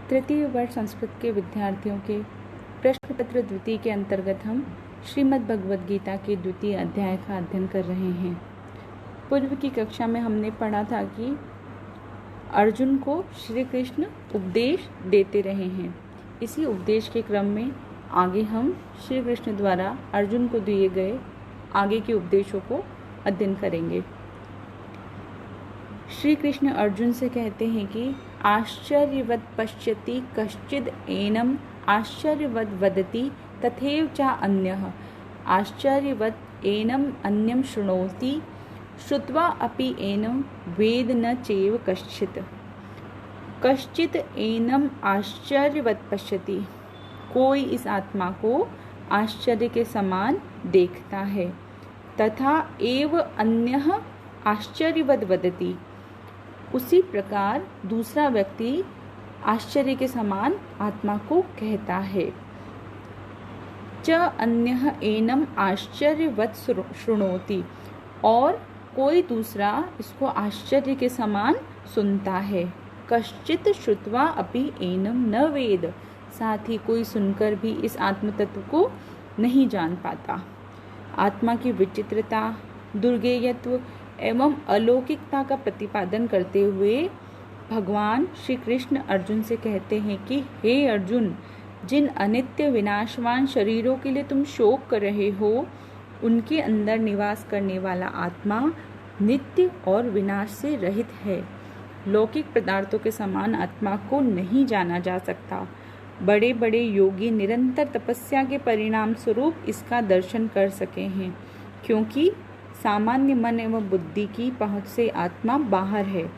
तृतीय वर्ष संस्कृत के विद्यार्थियों के प्रश्न पत्र द्वितीय के अंतर्गत हम श्रीमद् भगवद गीता के द्वितीय अध्याय का अध्ययन कर रहे हैं। पूर्व की कक्षा में हमने पढ़ा था कि अर्जुन को श्री कृष्ण उपदेश देते रहे हैं। इसी उपदेश के क्रम में आगे हम श्री कृष्ण द्वारा अर्जुन को दिए गए आगे के उपदेशों को अध्ययन करेंगे। श्री कृष्ण अर्जुन से कहते हैं कि आश्चर्यवत् पश्यति कश्चिद् एनम् आश्चर्यवद् वदति तथैव च अन्यः आश्चर्यवत् एनम् अन्यं शृणोति श्रुत्वा अपि एनं वेद न चैव कश्चित्। कश्चित् एनम् आश्चर्यवत् पश्यति, कोई इस आत्मा को आश्चर्य के समान देखता है। तथा एव अन्यः आश्चर्यवद् वदति, उसी प्रकार दूसरा व्यक्ति आश्चर्य के समान आत्मा को कहता है। च अन्यः एनम् आश्चर्यवत् शृणोति, और कोई दूसरा इसको आश्चर्य के समान सुनता है। कश्चित् श्रुत्वा अपि एनं न वेद, साथ ही कोई सुनकर भी इस आत्म तत्व को नहीं जान पाता। आत्मा की विचित्रता, दुर्गेयत्व एवं अलौकिकता का प्रतिपादन करते हुए भगवान श्री कृष्ण अर्जुन से कहते हैं कि हे अर्जुन, जिन अनित्य विनाशवान शरीरों के लिए तुम शोक कर रहे हो, उनके अंदर निवास करने वाला आत्मा नित्य और विनाश से रहित है। लौकिक पदार्थों के समान आत्मा को नहीं जाना जा सकता। बड़े बड़े योगी निरंतर तपस्या के परिणाम स्वरूप इसका दर्शन कर सके हैं, क्योंकि सामान्य मन एवं बुद्धि की पहुँच से आत्मा बाहर है।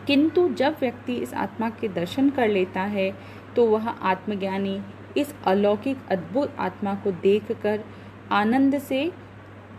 किंतु जब व्यक्ति इस आत्मा के दर्शन कर लेता है तो वह आत्मज्ञानी इस अलौकिक अद्भुत आत्मा को देखकर आनंद से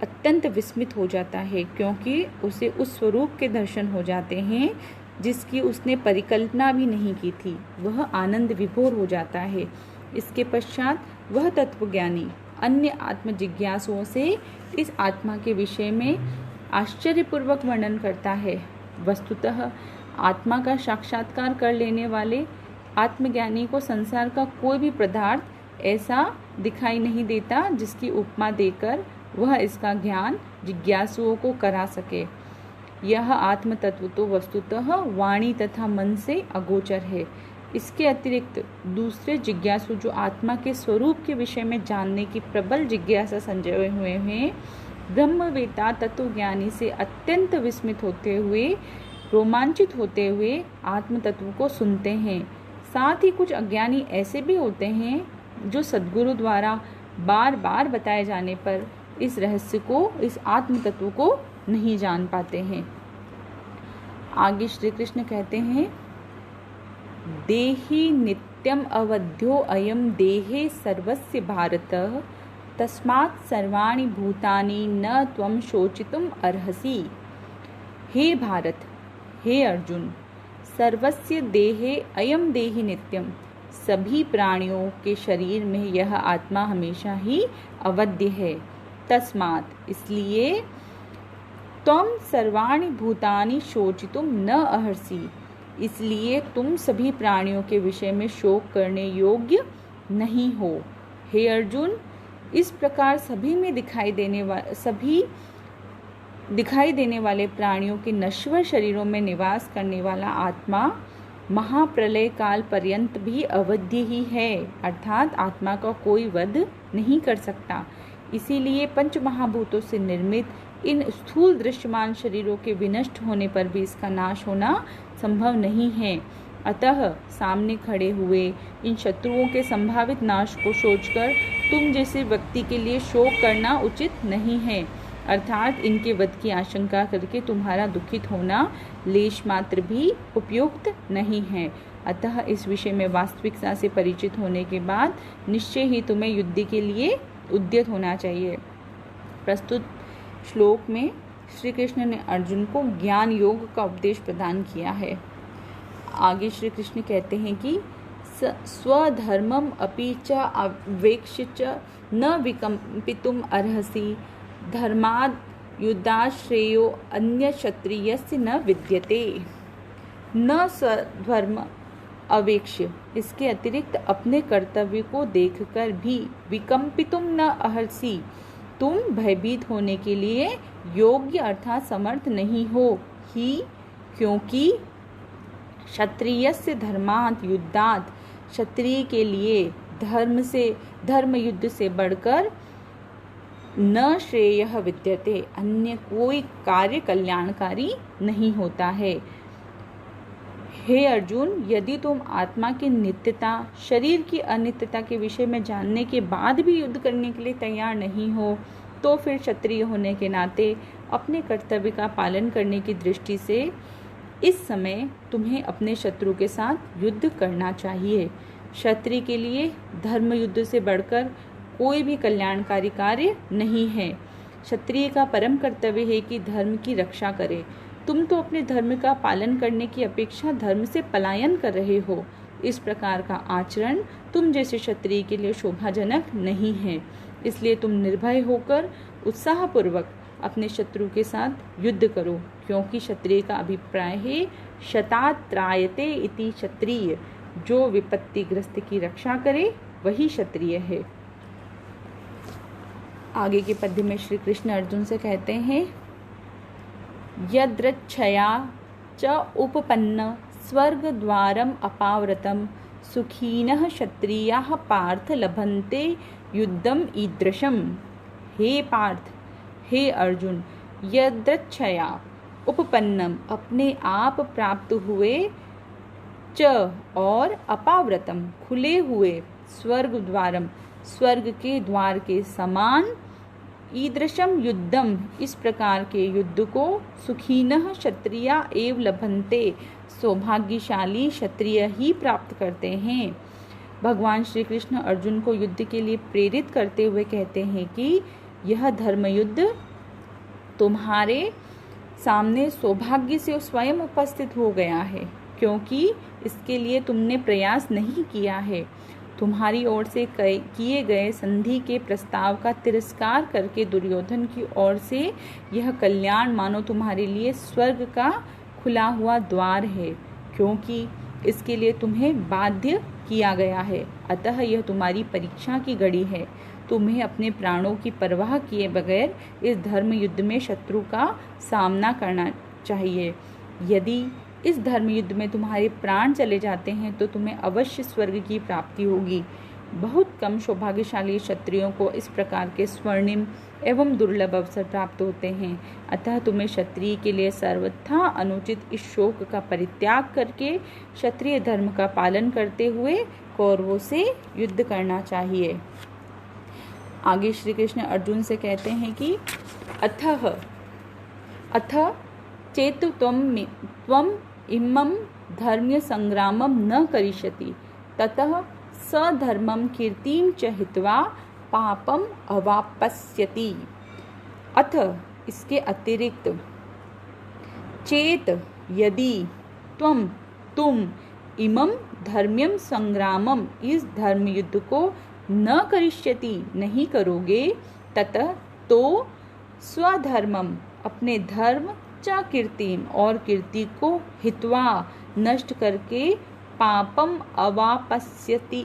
अत्यंत विस्मित हो जाता है, क्योंकि उसे उस स्वरूप के दर्शन हो जाते हैं जिसकी उसने परिकल्पना भी नहीं की थी। वह आनंद विभोर हो जाता है। इसके पश्चात वह तत्वज्ञानी अन्य आत्म जिज्ञासुओं से इस आत्मा के विषय में आश्चर्यपूर्वक वर्णन करता है। वस्तुतः आत्मा का साक्षात्कार कर लेने वाले आत्मज्ञानी को संसार का कोई भी पदार्थ ऐसा दिखाई नहीं देता जिसकी उपमा देकर वह इसका ज्ञान जिज्ञासुओं को करा सके। यह आत्म तत्व तो वस्तुतः वाणी तथा मन से अगोचर है। इसके अतिरिक्त दूसरे जिज्ञासु जो आत्मा के स्वरूप के विषय में जानने की प्रबल जिज्ञासा संजोए हुए हैं, ब्रह्मवेता तत्वज्ञानी से अत्यंत विस्मित होते हुए, रोमांचित होते हुए आत्म तत्व को सुनते हैं। साथ ही कुछ अज्ञानी ऐसे भी होते हैं जो सद्गुरु द्वारा बार बार बताए जाने पर इस रहस्य को, इस आत्म तत्व को नहीं जान पाते हैं। आगे श्री कृष्ण कहते हैं, देहि नित्यम अवध्यो अयम देहे सर्वस्य भारत तस्मात् सर्वाणि भूतानि न त्वं शोचितुम अर्हसि। हे भारत, हे अर्जुन, सर्वस्य देहे अयम देहि नित्यम, सभी प्राणियों के शरीर में यह आत्मा हमेशा ही अवध्य है। तस्मात्, इसलिए, त्वं सर्वाणि भूतानि शोचितुम न अर्हसि, इसलिए तुम सभी प्राणियों के विषय में शोक करने योग्य नहीं हो। हे अर्जुन, इस प्रकार सभी दिखाई देने वाले प्राणियों के नश्वर शरीरों में निवास करने वाला आत्मा महाप्रलय काल पर्यंत भी अवध्य ही है, अर्थात आत्मा का कोई वध नहीं कर सकता। इसीलिए पंच महाभूतों से निर्मित इन स्थूल दृश्यमान शरीरों के विनष्ट होने पर भी इसका नाश होना संभव नहीं है। अतः सामने खड़े हुए इन शत्रुओं के संभावित नाश को सोचकर तुम जैसे व्यक्ति के लिए शोक करना उचित नहीं है, अर्थात इनके वध की आशंका करके तुम्हारा दुखित होना लेश मात्र भी उपयुक्त नहीं है। अतः इस विषय में वास्तविकता से परिचित होने के बाद निश्चय ही तुम्हें युद्ध के लिए उद्यत होना चाहिए। प्रस्तुत श्लोक में श्री कृष्ण ने अर्जुन को ज्ञान योग का उपदेश प्रदान किया है। आगे श्री कृष्ण कहते हैं कि स्वधर्मम अपि च अवेक्ष्य च न विकम्पितुम अर्हसि, धर्माद् युद्धाश्रेयो अन्य क्षत्रियस्य न विद्यते। न स्वधर्म अवेक्ष्य, इसके अतिरिक्त अपने कर्तव्य को देखकर भी विकम्पितुम न अर्हसि, तुम भयभीत होने के लिए योग्य अर्थात समर्थ नहीं हो ही, क्योंकि क्षत्रियस्य धर्मात् युद्धात्, क्षत्रिय के लिए धर्म युद्ध से बढ़कर न श्रेयः विद्यते, अन्य कोई कार्य कल्याणकारी नहीं होता है। हे अर्जुन, यदि तुम आत्मा की नित्यता, शरीर की अनित्यता के विषय में जानने के बाद भी युद्ध करने के लिए तैयार नहीं हो, तो फिर क्षत्रिय होने के नाते अपने कर्तव्य का पालन करने की दृष्टि से इस समय तुम्हें अपने शत्रु के साथ युद्ध करना चाहिए। क्षत्रिय के लिए धर्म युद्ध से बढ़कर कोई भी कल्याणकारी कार्य नहीं है। क्षत्रिय का परम कर्तव्य है कि धर्म की रक्षा करे। तुम तो अपने धर्म का पालन करने की अपेक्षा धर्म से पलायन कर रहे हो। इस प्रकार का आचरण तुम जैसे क्षत्रिय के लिए शोभाजनक नहीं है। इसलिए तुम निर्भय होकर उत्साहपूर्वक अपने शत्रु के साथ युद्ध करो, क्योंकि क्षत्रिय का अभिप्राय है शतात् त्रायते इति क्षत्रिय, जो विपत्तिग्रस्त की रक्षा करे वही क्षत्रिय है। आगे के पद्य में श्री कृष्ण अर्जुन से कहते हैं, यदृच्छया च उपपन्न स्वर्गद्वारम अपावृतम सुखीनः क्षत्रियाः पार्थ लभन्ते युद्धम ईदृशम। हे पार्थ, हे अर्जुन, यदृच्छया उपपन्नम अपने आप प्राप्त हुए, च और अपावृतम खुले हुए, स्वर्ग द्वारम स्वर्ग के द्वार के समान, ईदृशम युद्धम इस प्रकार के युद्ध को, सुखीनः क्षत्रिया एव लभन्ते सौभाग्यशाली क्षत्रिय ही प्राप्त करते हैं। भगवान श्री कृष्ण अर्जुन को युद्ध के लिए प्रेरित करते हुए कहते हैं कि यह धर्म युद्ध तुम्हारे सामने सौभाग्य से स्वयं उपस्थित हो गया है, क्योंकि इसके लिए तुमने प्रयास नहीं किया है। तुम्हारी ओर से किए गए संधि के प्रस्ताव का तिरस्कार करके दुर्योधन की ओर से यह कल्याण मानो तुम्हारे लिए स्वर्ग का खुला हुआ द्वार है, क्योंकि इसके लिए तुम्हें बाध्य किया गया है। अतः यह तुम्हारी परीक्षा की घड़ी है। तुम्हें अपने प्राणों की परवाह किए बगैर इस धर्म युद्ध में शत्रु का सामना करना चाहिए। यदि इस धर्म युद्ध में तुम्हारे प्राण चले जाते हैं तो तुम्हें अवश्य स्वर्ग की प्राप्ति होगी। बहुत कम सौभाग्यशाली क्षत्रियों को इस प्रकार के स्वर्णिम एवं दुर्लभ अवसर प्राप्त होते हैं। अतः तुम्हें क्षत्रिय के लिए सर्वथा अनुचित इस शोक का परित्याग करके क्षत्रिय धर्म का पालन करते हुए कौरवों से युद्ध करना चाहिए। आगे श्री कृष्ण अर्जुन से कहते हैं कि अथ चेत त्वम इमं धर्म्य संग्रामं न करिष्यति, ततः सधर्मं कीर्तिं च हित्वा पापम अवापस्यति। अथ इसके अतिरिक्त, चेत यदि, तुम इमं धर्म्यम संग्रामम इस धर्म युद्ध को न करिष्यति नहीं करोगे, ततः तो स्वधर्मम अपने धर्म, च कीर्तिम और कीर्ति को, हित्वा नष्ट करके, पापम अवापस्यसि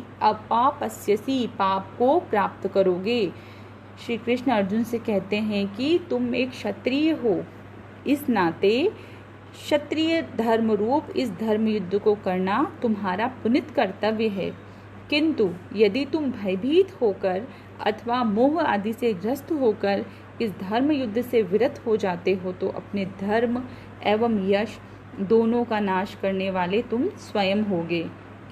पाप को प्राप्त करोगे। श्री कृष्ण अर्जुन से कहते हैं कि तुम एक क्षत्रिय हो, इस नाते क्षत्रिय धर्म रूप इस धर्म युद्ध को करना तुम्हारा पुनीत कर्तव्य है। किंतु यदि तुम भयभीत होकर अथवा मोह आदि से ग्रस्त होकर इस धर्म युद्ध से विरत हो जाते हो तो अपने धर्म एवं यश दोनों का नाश करने वाले तुम स्वयं होगे,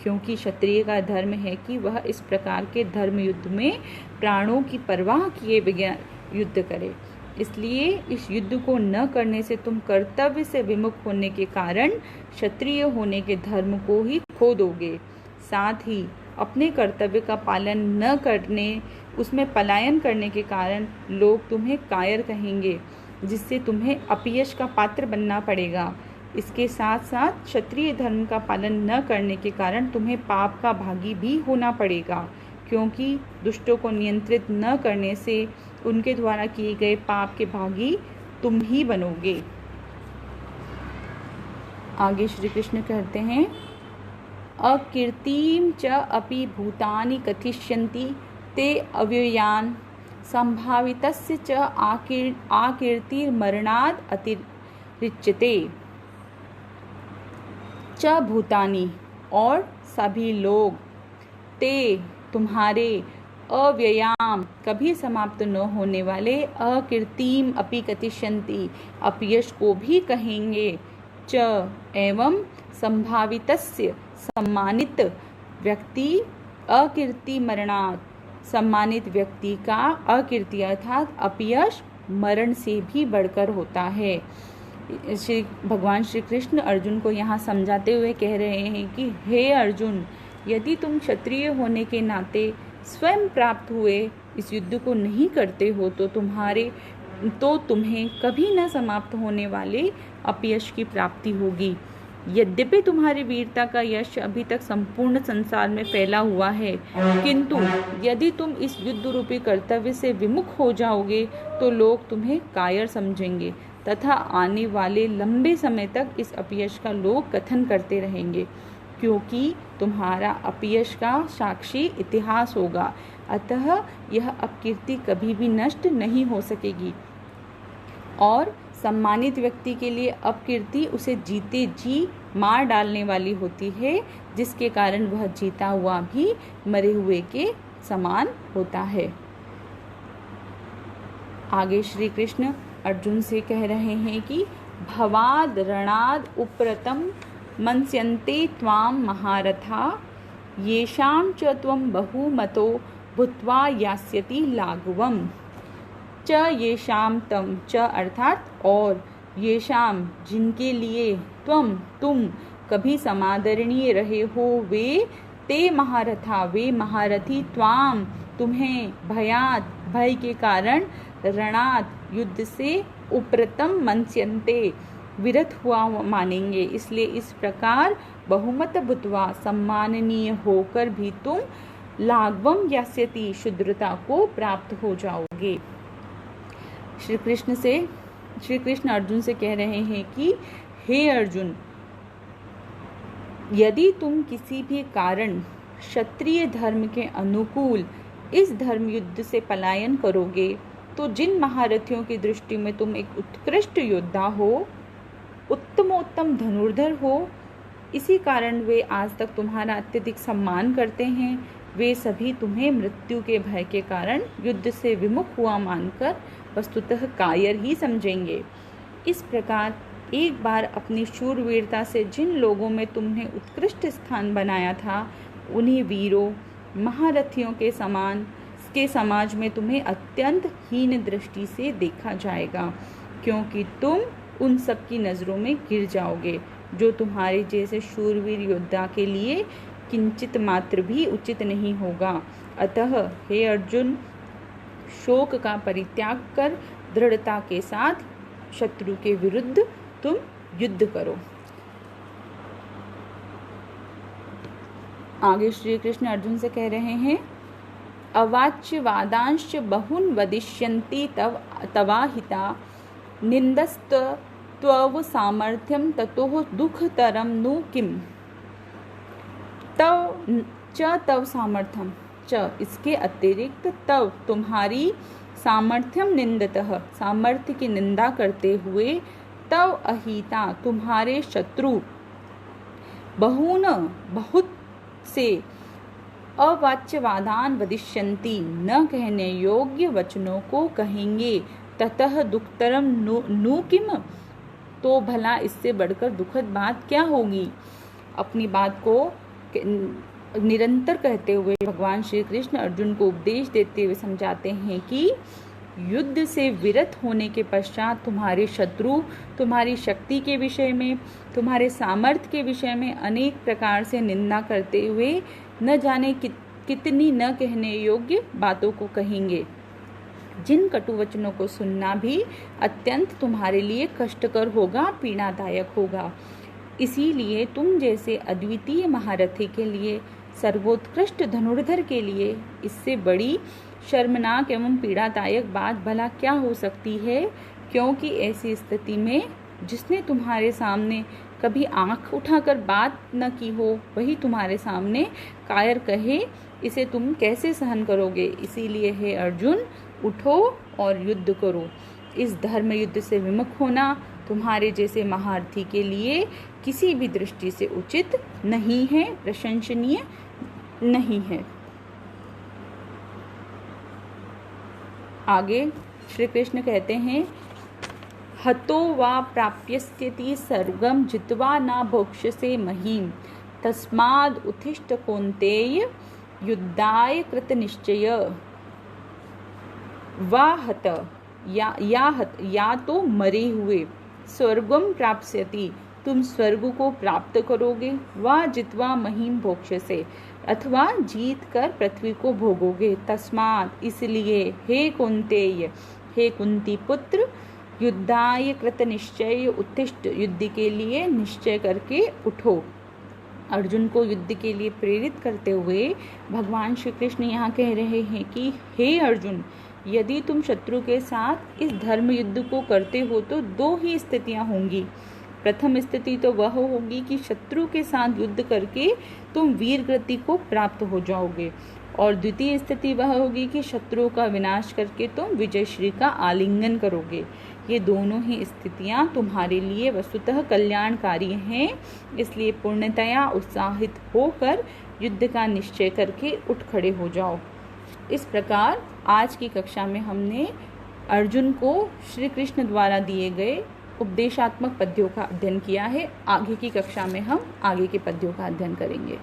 क्योंकि क्षत्रिय का धर्म है कि वह इस प्रकार के धर्म युद्ध में प्राणों की परवाह किए बगैर युद्ध करे। इसलिए इस युद्ध को न करने से तुम कर्तव्य से विमुख होने के कारण क्षत्रिय होने के धर्म को ही खो दोगे। साथ ही अपने कर्तव्य का पालन न करने, उसमें पलायन करने के कारण लोग तुम्हें कायर कहेंगे, जिससे तुम्हें अपयश का पात्र बनना पड़ेगा। इसके साथ साथ क्षत्रिय धर्म का पालन न करने के कारण तुम्हें पाप का भागी भी होना पड़ेगा, क्योंकि दुष्टों को नियंत्रित न करने से उनके द्वारा किए गए पाप के भागी तुम ही बनोगे। आगे श्री कृष्ण कहते हैं, अकीर्तिं च अपि भूतानि कथिष्यन्ति ते अव्ययान् संभावितस्य च आकीर्तिर्मरणाद् अतिरिच्यते। च भूतानि और सभी लोग, ते तुम्हारे, अव्ययाम कभी समाप्त न होने वाले, अकीर्तिम अपि कथिष्यन्ति अपयश को भी कहेंगे, च एवं संभावितस्य सम्मानित व्यक्ति, अकीर्ति मरणात् सम्मानित व्यक्ति का अकीर्ति अर्थात अपयश मरण से भी बढ़कर होता है। भगवान श्री कृष्ण अर्जुन को यहाँ समझाते हुए कह रहे हैं कि हे अर्जुन, यदि तुम क्षत्रिय होने के नाते स्वयं प्राप्त हुए इस युद्ध को नहीं करते हो तो तुम्हें कभी न समाप्त होने वाले अपयश की प्राप्ति होगी। यद्यपि तुम्हारी वीरता का यश अभी तक संपूर्ण संसार में फैला हुआ है, किंतु यदि तुम इस युद्ध रूपी कर्तव्य से विमुख हो जाओगे तो लोग तुम्हें कायर समझेंगे तथा आने वाले लंबे समय तक इस अपयश का लोग कथन करते रहेंगे, क्योंकि तुम्हारा अपयश का साक्षी इतिहास होगा। अतः यह अपकीर्ति कभी भी नष्ट नहीं हो सकेगी। और सम्मानित व्यक्ति के लिए अपकीर्ति उसे जीते जी मार डालने वाली होती है, जिसके कारण वह जीता हुआ भी मरे हुए के समान होता है। आगे श्री कृष्ण अर्जुन से कह रहे हैं कि भवाद रणाद उप्रतम मंस्यन्ते त्वां महारथा येषां च त्वं बहुमतो भूत्वा यास्यति लाघवम्। च येषां तम, च अर्थात और, येषां जिनके लिए, तुम कभी समादरणीय रहे हो, वे, ते महारथा वे महारथी, त्वाम तुम्हें, भयात भय के कारण, रणात युद्ध से, उप्रतम मंस्यन्ते विरत हुआ मानेंगे। इसलिए इस प्रकार बहुमत भूत्वा सम्माननीय होकर भी तुम लाघवम यास्यति शुद्रता को प्राप्त हो जाओगे। श्री कृष्ण अर्जुन से कह रहे हैं कि हे अर्जुन, यदि तुम किसी भी कारण क्षत्रिय धर्म के अनुकूल इस धर्म युद्ध से पलायन करोगे तो जिन महारथियों की दृष्टि में तुम एक उत्कृष्ट योद्धा हो, उत्तमोत्तम धनुर्धर हो, इसी कारण वे आज तक तुम्हारा अत्यधिक सम्मान करते हैं, वे सभी तुम्हें मृत्यु के भय के कारण युद्ध से विमुख हुआ मानकर वस्तुतः कायर ही समझेंगे। इस प्रकार एक बार अपनी शूरवीरता से जिन लोगों में तुमने उत्कृष्ट स्थान बनाया था, उन्हीं वीरों महारथियों के समाज में तुम्हें अत्यंत हीन दृष्टि से देखा जाएगा, क्योंकि तुम उन सब की नज़रों में गिर जाओगे जो तुम्हारे जैसे शूरवीर योद्धा के लिए किंचित मात्र भी उचित नहीं होगा। अतः हे अर्जुन, शोक का परित्याग कर दृढ़ता के साथ शत्रु के विरुद्ध तुम युद्ध करो। आगे श्री कृष्ण अर्जुन से कह रहे हैं, अवाच्य वादांश बहुन वदिष्यन्ति तवाहिता निंदस्तव सामर्थ्यम ततो दुखतरम नु किम। तव सामर्थ्यम च, इसके अतिरिक्त तव तुम्हारी, सामर्थ्यम निंदतः सामर्थ्य की निंदा करते हुए, तव अहिता तुम्हारे शत्रु, बहुन बहुत से, अवाच्यवादान वदिष्यन्ति न कहने योग्य वचनों को कहेंगे, ततः दुखतरम नु किम, तो भला इससे बढ़कर दुखद बात क्या होगी। अपनी बात को निरंतर कहते हुए भगवान श्री कृष्ण अर्जुन को उपदेश देते हुए समझाते हैं कि युद्ध से विरत होने के पश्चात तुम्हारे शत्रु तुम्हारी शक्ति के विषय में, तुम्हारे सामर्थ्य के विषय में अनेक प्रकार से निंदा करते हुए न जाने कितनी न कहने योग्य बातों को कहेंगे, जिन कटु वचनों को सुनना भी अत्यंत तुम्हारे लिए कष्टकर होगा, पीड़ादायक होगा। इसीलिए तुम जैसे अद्वितीय महारथी के लिए, सर्वोत्कृष्ट धनुर्धर के लिए इससे बड़ी शर्मनाक एवं पीड़ादायक बात भला क्या हो सकती है, क्योंकि ऐसी स्थिति में जिसने तुम्हारे सामने कभी आंख उठाकर बात न की हो, वही तुम्हारे सामने कायर कहे, इसे तुम कैसे सहन करोगे? इसीलिए हे अर्जुन, उठो और युद्ध करो। इस धर्म युद्ध से विमुख होना तुम्हारे जैसे महारथी के लिए किसी भी दृष्टि से उचित नहीं है, प्रशंसनीय नहीं है। आगे श्री कृष्ण कहते हैं, हतो वा प्राप्यस्यति सर्गम जित्वा न भोक्ष्यसे महीम तस्माद् उत्तिष्ठ कौन्तेय युद्धाय कृतनिश्चय। हत या तो मरे हुए, स्वर्गम प्राप्स्यति तुम स्वर्ग को प्राप्त करोगे, वा जित्वा महीम भोक्ष्यसे अथवा जीत कर पृथ्वी को भोगोगे। तस्मात् इसलिए, हे कौन्तेय, हे कुंती पुत्र, युद्धाय कृत निश्चय उत्तिष्ठ युद्ध के लिए निश्चय करके उठो। अर्जुन को युद्ध के लिए प्रेरित करते हुए भगवान श्री कृष्ण यहाँ कह रहे हैं कि हे अर्जुन, यदि तुम शत्रु के साथ इस धर्म युद्ध को करते हो तो दो ही स्थितियाँ होंगी। प्रथम स्थिति तो वह होगी कि शत्रु के साथ युद्ध करके तुम वीर गति को प्राप्त हो जाओगे, और द्वितीय स्थिति वह होगी कि शत्रु का विनाश करके तुम विजयश्री का आलिंगन करोगे। ये दोनों ही स्थितियां तुम्हारे लिए वस्तुतः कल्याणकारी हैं, इसलिए पूर्णतया उत्साहित होकर युद्ध का निश्चय करके उठ खड़े हो जाओ। इस प्रकार आज की कक्षा में हमने अर्जुन को श्री कृष्ण द्वारा दिए गए उपदेशात्मक पद्यों का अध्ययन किया है। आगे की कक्षा में हम आगे के पद्यों का अध्ययन करेंगे।